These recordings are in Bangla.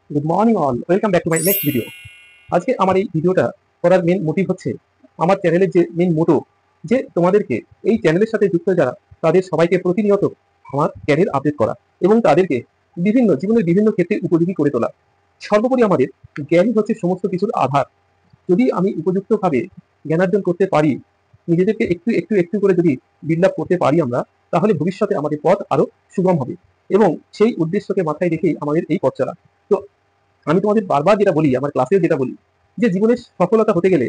Good morning all, welcome back to my next video. আজকে আমার এই ভিডিওটা করার মেন মোটিভ হচ্ছে আমার চ্যানেলের যে মেন মোটো, যে তোমাদেরকে এই চ্যানেলের সাথে যুক্ত যারা তাদের সবাইকে প্রতিনিয়ত আমার ক্যারিয়ার আপডেট করা এবং তাদেরকে বিভিন্ন জীবনের বিভিন্ন ক্ষেত্রে উপযোগী করে তোলা। সর্বোপরি আমাদের জ্ঞানই হচ্ছে সমস্ত কিছুর আধার। যদি আমি উপযুক্তভাবে জ্ঞানার্জন করতে পারি, নিজেদেরকে একটু একটু একটু করে যদি বিল্ড আপ করতে পারি আমরা, তাহলে ভবিষ্যতে আমাদের পথ আরো সুগম হবে এবং সেই উদ্দেশ্যকে মাথায় রেখেই আমাদের এই পথ চলা। তো আমি তোমাদের বারবার যেটা বলি, আমার ক্লাসেও যেটা বলি, যে জীবনের সফলতা হতে গেলে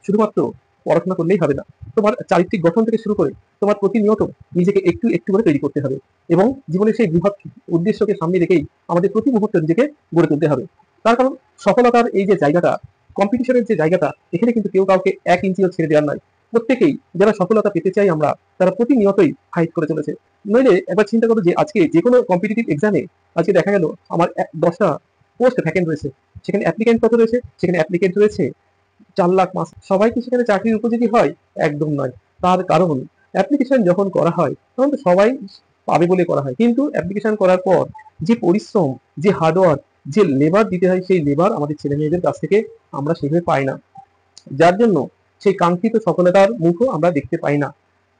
শুধুমাত্র পড়াশোনা করলেই হবে না। তোমার চারিত্রিক গঠন থেকে শুরু করে তোমার প্রতিনিয়ত নিজেকে একটু একটু করে তৈরি করতে হবে এবং জীবনের সেই বৃহৎ উদ্দেশ্যকে সামনে রেখেই আমাদের প্রতি মুহূর্তে নিজেকে গড়ে তুলতে হবে। তার কারণ সফলতার এই যে জায়গাটা, কম্পিটিশনের যে জায়গাটা, এখানে কিন্তু কেউ কাউকে 1 ইঞ্চিও ছেড়ে দেওয়ার নয়। প্রত্যেকেই যারা সফলতা পেতে চাই আমরা, তারা প্রতিনিয়তই ফাইট করে চলেছে। নইলে একবার চিন্তা করো যে আজকে যে কোনো কম্পিটিটিভ এক্সামে আজকে দেখা গেল আমার 10টা পোস্ট ভ্যাকেন্ট রয়েছে, সেখানে অ্যাপ্লিকেন্ট কত রয়েছে? সেখানে অ্যাপ্লিকেন্ট রয়েছে 4 লাখ 5। সবাই কি সেখানে চাকরির উপযোগী হয়? একদম নয়। তার কারণ অ্যাপ্লিকেশন যখন করা হয় তখন তো সবাই পাবে বলে করা হয়, কিন্তু অ্যাপ্লিকেশন করার পর যে পরিশ্রম, যে হার্ডওয়ার্ক, যে লেবার দিতে হয়, সেই লেবার আমাদের ছেলে মেয়েদের কাছ থেকে আমরা সেভাবে পাই না, যার জন্য সেই কাঙ্ক্ষিত সফলতার মুখও আমরা দেখতে পাই না।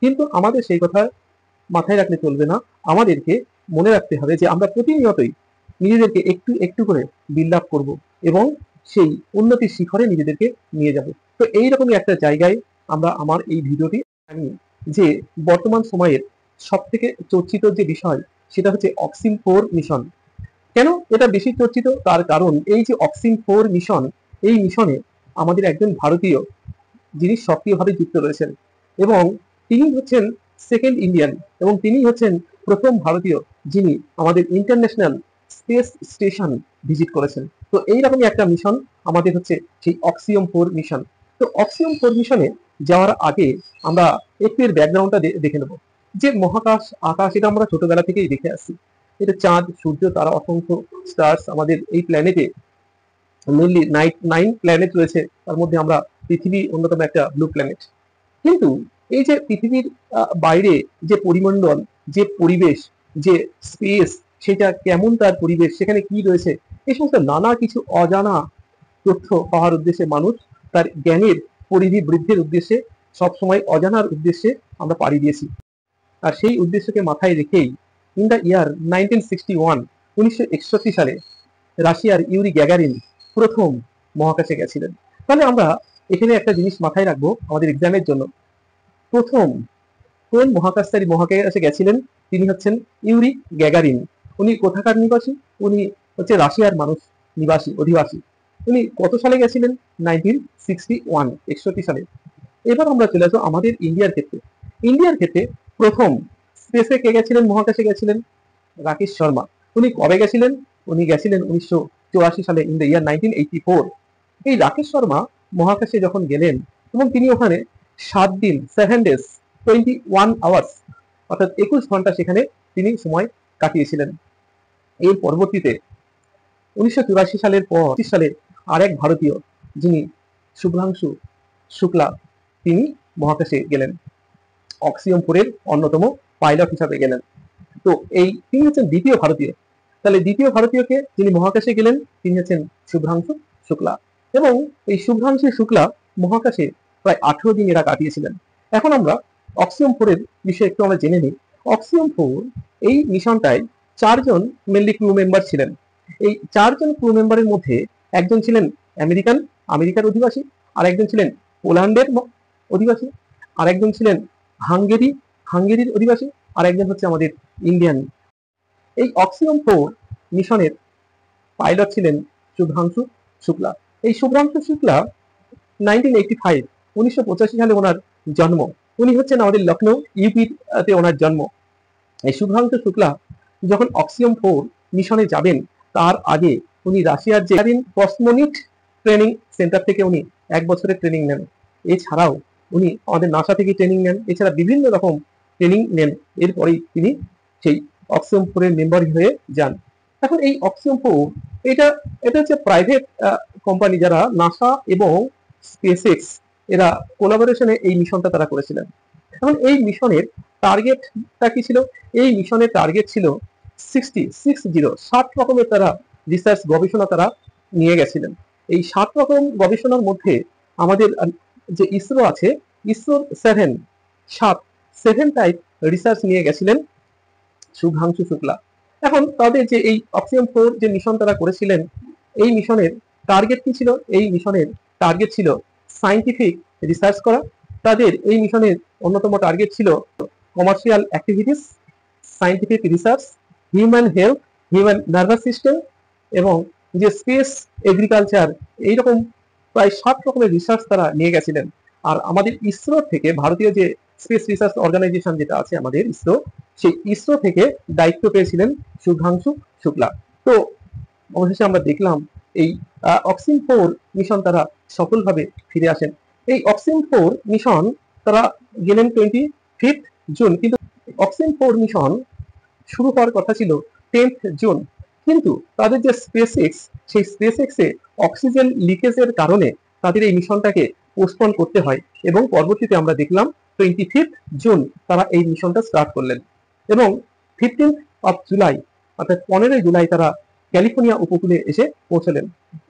কিন্তু আমাদের সেই কথা মাথায় রাখলে চলবে না, আমাদেরকে মনে রাখতে হবে যে আমরা প্রতিনিয়তই নিজেদেরকে একটু একটু করে বিল্ড আপ করবো এবং সেই উন্নতির শিখরে নিজেদেরকে নিয়ে যাব। তো এইরকমই একটা জায়গায় আমরা আমার এই ভিডিওটি আমি, যে বর্তমান সময়ের সব থেকে চর্চিত যে বিষয়, সেটা হচ্ছে অক্সিম 4 মিশন। কেন এটা বেশি চর্চিত? তার কারণ এই যে অক্সিম 4 মিশন, এই মিশনে আমাদের একজন ভারতীয় যিনি সক্রিয়ভাবে যুক্ত রয়েছেন এবং তিনি হচ্ছেন সেকেন্ড ইন্ডিয়ান এবং তিনি হচ্ছেন প্রথম ভারতীয় যিনি আমাদের ইন্টারন্যাশনাল স্পেস স্টেশন ভিজিট করেছেন। তো এইরকমই একটা মিশন আমাদের হচ্ছে সেই অক্সিয়াম 4 মিশন। তো অক্সিয়াম 4 মিশনে যাওয়ার আগে আমরা একটু এর ব্যাকগ্রাউন্ডটা দেখে নেব। যে মহাকাশ আকাশ, এটা আমরা ছোটবেলা থেকেই দেখে আসছি। এটা চাঁদ, সূর্য, তারা, অসংখ্য স্টার্স আমাদের এই প্ল্যানেটে মেনলি 9 প্ল্যানেট রয়েছে, তার মধ্যে আমরা পৃথিবী অন্যতম একটা ব্লু প্ল্যানেট। কিন্তু এই যে পৃথিবীর বাইরে যে পরিমণ্ডল, যে পরিবেশ, যে স্পেস, সেটা কেমন, তার পরিবেশ সেখানে কি রয়েছে, এই সমস্ত নানা কিছু অজানা তথ্য পাওয়ার উদ্দেশ্যে মানুষ তার জ্ঞানের পরিধি বৃদ্ধির উদ্দেশ্যে সবসময় অজানার উদ্দেশ্যে আমরা পাড়ি দিয়েছি। আর সেই উদ্দেশ্যকে মাথায় রেখেই ইন দ্য ইয়ার 1961, 1961 সালে রাশিয়ার ইউরি গ্যাগারিন প্রথম মহাকাশে গেছিলেন। তাহলে আমরা এখানে একটা জিনিস মাথায় রাখবো আমাদের এক্সামের জন্য। প্রথম কোন মহাকাশচারী মহাকাশে গেছিলেন? তিনি হচ্ছেন ইউরি গ্যাগারিন। উনি কোথাকার নিবাসী? উনি হচ্ছে রাশিয়ার মানুষ, নিবাসী, অধিবাসী। উনি কত সালে গেছিলেন? 1961, 61 সালে। এবার আমরা চলে আসবো আমাদের ইন্ডিয়ার ক্ষেত্রে। ইন্ডিয়ার ক্ষেত্রে প্রথম স্পেসে কে গেছিলেন, মহাকাশে গেছিলেন? রাকেশ শর্মা। উনি কবে গেছিলেন? উনি গেছিলেন 1984 সালে, ইন দ্য ইয়ার 1984। এই রাকেশ শর্মা মহাকাশে যখন গেলেন এবং তিনি ওখানে 7 দিন, 7 days, 21 hours, অর্থাৎ 21 ঘন্টা সেখানে তিনি সময় কাটিয়েছিলেন। এর পরবর্তীতে 1984 সালের পর 25 সালে আরেক ভারতীয় যিনি শুভ্রাংশু শুক্লা, তিনি মহাকাশে গেলেন, অক্সিয়াম 4 এর অন্যতম পাইলট হিসাবে গেলেন। তো এই তিনি হচ্ছেন দ্বিতীয় ভারতীয়। তাহলে দ্বিতীয় ভারতীয়কে যিনি মহাকাশে গেলেন তিনি হচ্ছেন শুভ্রাংশু শুক্লা। এবং এই শুভ্রাংশু শুক্লা মহাকাশে প্রায় 18 দিন এরা কাটিয়েছিলেন। এখন আমরা অক্সিয়াম 4 এর বিষয়ে একটু আমরা জেনে নিই। অক্সিয়াম 4 এই মিশনটায় 4 জন মেনলি ক্রু মেম্বার ছিলেন। এই 4 জন ক্রু মেম্বারের মধ্যে একজন ছিলেন আমেরিকার অধিবাসী, আর একজন ছিলেন পোল্যান্ডের অধিবাসী, আর একজন ছিলেন হাঙ্গেরির অধিবাসী, আর একজন হচ্ছে আমাদের ইন্ডিয়ান। এই অক্সিয়াম 4 মিশনের পাইলট ছিলেন শুভ্রাংশু শুক্লা। এই শুভ্রাংশু শুক্লা 1985 সালে ওনার জন্ম। উনি হচ্ছেন আমাদের লখনৌ ইউপিতে ওনার জন্ম। এই শুভ্রাংশু শুক্লা যখন অক্সিয়াম 4 মিশনে যাবেন তার আগে উনি রাশিয়ার যে কসমোনিট ট্রেনিং সেন্টার থেকে উনি 1 বছরের ট্রেনিং নেন। এছাড়াও উনি আমাদের নাসা থেকে ট্রেনিং নেন, এছাড়া বিভিন্ন রকম ট্রেনিং নেন। এরপরেই তিনি সেই অক্সিয়াম 4 এর মেম্বার হয়ে যান। এখন এই অক্সিয়াম 4 এটা এটা হচ্ছে প্রাইভেট কোম্পানি, যারা নাসা এবং স্পেসএক্স এরা কোলাবোরেশনে এই মিশনটা তারা করেছিলেন। এখন এই মিশনের টার্গেটটা কি ছিল? এই মিশনের টার্গেট ছিল 60 রকমের তারা রিসার্চ গবেষণা তারা নিয়ে গেছিলেন। এই 7 রকম গবেষণার মধ্যে আমাদের যে ইসরো আছে, ইসরো 7 টাইপ রিসার্চ নিয়ে গেছিলেন শুভ্রাংশু শুক্লা। এখন তাদের যে এই অক্সিজেন 4 যে মিশন তারা করেছিলেন, এই মিশনের টার্গেট কি ছিল? এই মিশনের টার্গেট ছিল সায়েন্টিফিক রিসার্চ করা। তাদের এই মিশনের অন্যতম টার্গেট ছিল commercial activities, scientific research, human health, human nervous system এবং যে স্পেস এগ্রিকালচার, এইরকম প্রায় 7 রকমের রিসার্চ তারা নিয়ে গেছিলেন। আর আমাদের ইসরো থেকে, ভারতীয় যে স্পেস রিসার্চ অর্গানাইজেশন যেটা আছে আমাদের ইসরো, সেই ইসরো থেকে দায়িত্ব পেয়েছিলেন শুভ্রাংশু শুক্লা। তো অবশেষে আমরা দেখলাম এই অক্সিজেন 4 মিশন তারা সফলভাবে ফিরে আসেন। এই অক্সিজেন 4 মিশন তারা গেলেন 25 জুন, কিন্তু অক্সিজেন 4 মিশন শুরু হওয়ার কথা ছিল 10 জুন, কিন্তু তাদের যে স্পেস এক্স, সেই স্পেস এক্সে অক্সিজেন লিকেজের কারণে তাদের এই মিশনটাকে পোস্টপোন করতে হয় এবং পরবর্তীতে আমরা দেখলাম 25 জুন তারা এই মিশনটা স্টার্ট করলেন এবং 15 জুলাই অর্থাৎ 15 জুলাই তারা ক্যালিফোর্নিয়া উপকূলে এসে পৌঁছলেন।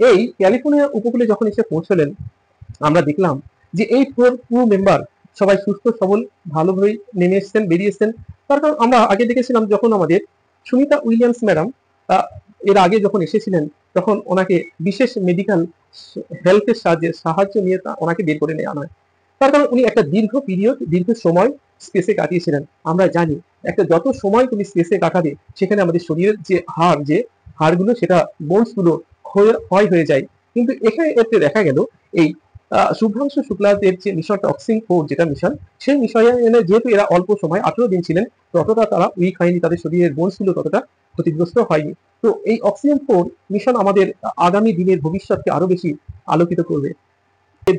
এই ক্যালিফোর্নিয়া উপকূলে যখন এসে পৌঁছলেন, আমরা দেখলাম যে এই 4 ক্রু মেম্বার সবাই সুস্থ সবল ভালোভাবে নেমে এসছেন, বেরিয়ে এসছেন। তার কারণ আমরা আগে দেখেছিলাম যখন আমাদের সুনিতা উইলিয়ামস ম্যাডাম এর আগে যখন এসেছিলেন, তখন ওনাকে বিশেষ মেডিকেল হেল্পের সাহায্য নিয়ে ওনাকে বের করে নেওয়া হয়। তার কারণ উনি একটা দীর্ঘ সময় স্পেসে কাটিয়েছিলেন। আমরা জানি একটা যত সময় তুমি স্পেসে কাটাবে, সেখানে আমাদের শরীরের যে হাড়গুলো, সেটা বোনস গুলো ক্ষয় হয়ে যায়। কিন্তু এখানে এতে দেখা গেল এই শুভ্রাংশু শুক্লাদের যে মিশনটা অক্সিজেন 4 যেটা মিশন, সেই মিশনে যেহেতু এরা অল্প সময় 18 দিন ছিলেন, ততটা তারা উইক হয়নি, তাদের শরীরের বোনস গুলো ততটা ক্ষতিগ্রস্ত হয়নি। তো এই অক্সিজেন 4 মিশন আমাদের আগামী দিনের ভবিষ্যৎকে আরো বেশি আলোকিত করবে।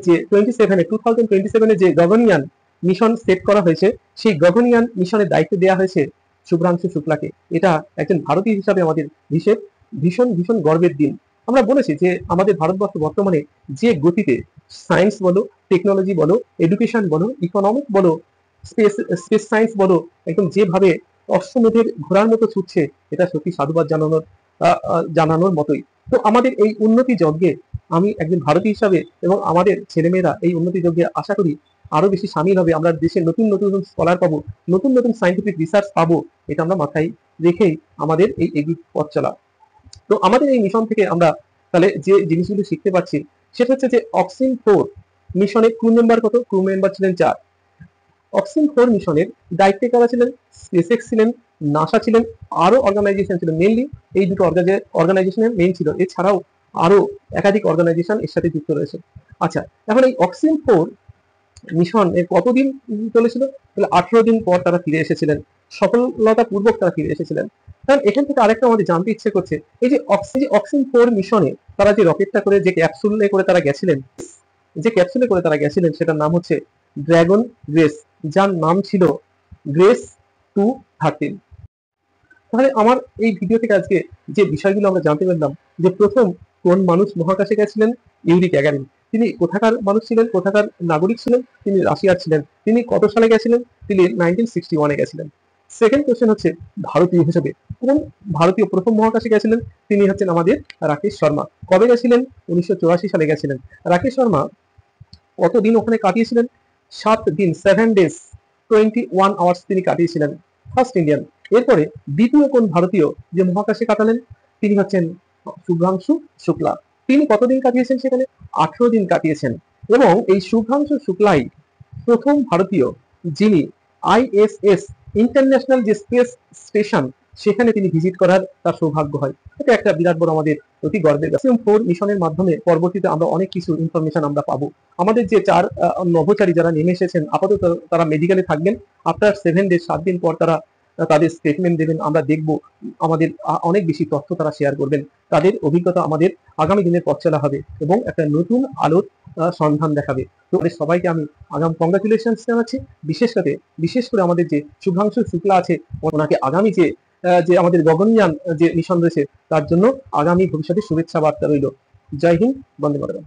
যে 2027 যে গগনয়ান মিশন সেট করা হয়েছে, সেই গগনয়ান মিশনের দায়িত্ব দেওয়া হয়েছে শুভ্রাংশু শুক্লাকে। এটা একজন ভারতীয় হিসাবে আমাদের ভীষণ ভীষণ গর্বের দিন। আমরা বলেছি যে আমাদের ভারতবর্ষ বর্তমানে যে গতিতে সায়েন্স বলো, টেকনোলজি বলো, এডুকেশন বলো, ইকোনমিক বলো, স্পেস সায়েন্স বলো, একদম যেভাবে অশ্বমেধের ঘোড়ার মতো ছুটছে, এটা সত্যি সাধুবাদ জানানোর মতোই। তো আমাদের এই উন্নতি যজ্ঞে আমি একজন ভারতীয় হিসাবে এবং আমাদের ছেলেমেয়েরা এই উন্নতি যজ্ঞে আশা করি আরো বেশি সামিল হবে। আমরা দেশে নতুন নতুন স্কলার পাবো, নতুন নতুন সায়েন্টিফিক রিসার্চ পাবো, এটা আমরা মাথায় রেখেই আমাদের এই পথ চলা। তো আমাদের এই মিশন থেকে আমরা তাহলে যে জিনিসগুলো শিখতে পাচ্ছি, সেটা হচ্ছে যে অক্সিজেন 4 মিশনের ক্রু মেম্বার কত? ক্রু মেম্বার ছিলেন 4। অক্সিজেন 4 মিশনের দায়িত্বে কারা ছিলেন? স্পেসএক্স ছিলেন, নাসা ছিলেন, আরো অর্গানাইজেশন ছিল। মেইনলি এই দুটো অর্গানাইজেশনের মেইন ছিল, এছাড়াও আরো একাধিক অর্গানাইজেশন এর সাথে যুক্ত রয়েছে। আচ্ছা, এখন এই অক্সিজেন 4 মিশন এর কতদিন চলেছিল? তাহলে 18 দিন পর তারা ফিরে এসেছিলেন, সফলতা পূর্বক তারা ফিরে এসেছিলেন। কারণ এখান থেকে আরেকটা আমাদের জানতে ইচ্ছে করছে, এই যে অক্সিজেন 4 মিশনে তারা যে রকেটটা করে, যে ক্যাপসুলে করে তারা গেছিলেন, সেটার নাম হচ্ছে ড্রাগন গ্রেস, যার নাম ছিল গ্রেস 213। তাহলে আমার এই ভিডিও থেকে আজকে যে বিষয়গুলো আমরা জানতে পারলাম, যে প্রথম কোন মানুষ মহাকাশে গেছিলেন? Yuri Gagarin. তিনি কোথাকার মানুষ ছিলেন, কোথাকার নাগরিক ছিলেন? তিনি রাশিয়ার ছিলেন। তিনি কত সালে গেছিলেন? তিনি 1961 গেছিলেন। সেকেন্ড কোশ্চেন হচ্ছে ভারতীয় হিসেবে কোন ভারতীয় প্রথম মহাকাশে গেছিলেন? তিনি হচ্ছেন আমাদের রাকেশ শর্মা। কবে গেছিলেন? 1984 সালে গেছিলেন। রাকেশ শর্মা কতদিন ওখানে কাটিয়েছিলেন? 7 দিন, 7 days 21 hours তিনি কাটিয়েছিলেন, ফার্স্ট ইন্ডিয়ান। এরপরে দ্বিতীয় কোন ভারতীয় যে মহাকাশে কাটালেন? তিনি হচ্ছেন শুভ্রাংশু শুক্লা। তিনি কতদিন কাটিয়েছেন সেখানে? 18 দিন কাটিয়েছেন। এবং এই শুভ্রাংশু শুক্লাই প্রথম ভারতীয় যিনি ISS ইন্টারন্যাশনাল যে স্পেস স্টেশন, সেখানে তিনি ভিজিট করার তার সৌভাগ্য হয়। এটা একটা বিরাট বড় আমাদের অতি গর্বের। অক্সিজেন 4 মিশনের মাধ্যমে পরবর্তীতে আমরা অনেক কিছু ইনফরমেশন আমরা পাবো। আমাদের যে 4 নভোচারী যারা নেমে এসেছেন, আপাতত তারা মেডিকেলে থাকবেন। আফটার 7 days 7 দিন পর তারা তাদের স্টেটমেন্ট দেবেন, আমরা দেখব। আমাদের অনেক বেশি তথ্য তারা শেয়ার করবেন। তাদের অভিজ্ঞতা আমাদের আগামী দিনের পথ চলা হবে এবং একটা নতুন আলোর সন্ধান দেখাবে। তো সবাইকে আমি আগাম কংগ্রাচুলেশন জানাচ্ছি। বিশেষ করে আমাদের যে শুভ্রাংশু শুক্লা আছে, ওনাকে আগামী যে আমাদের গগনয়ান যে মিশন রয়েছে, তার জন্য আগামী ভবিষ্যতে শুভেচ্ছা বার্তা রইল। জয় হিন্দ, বন্দে মাতরম।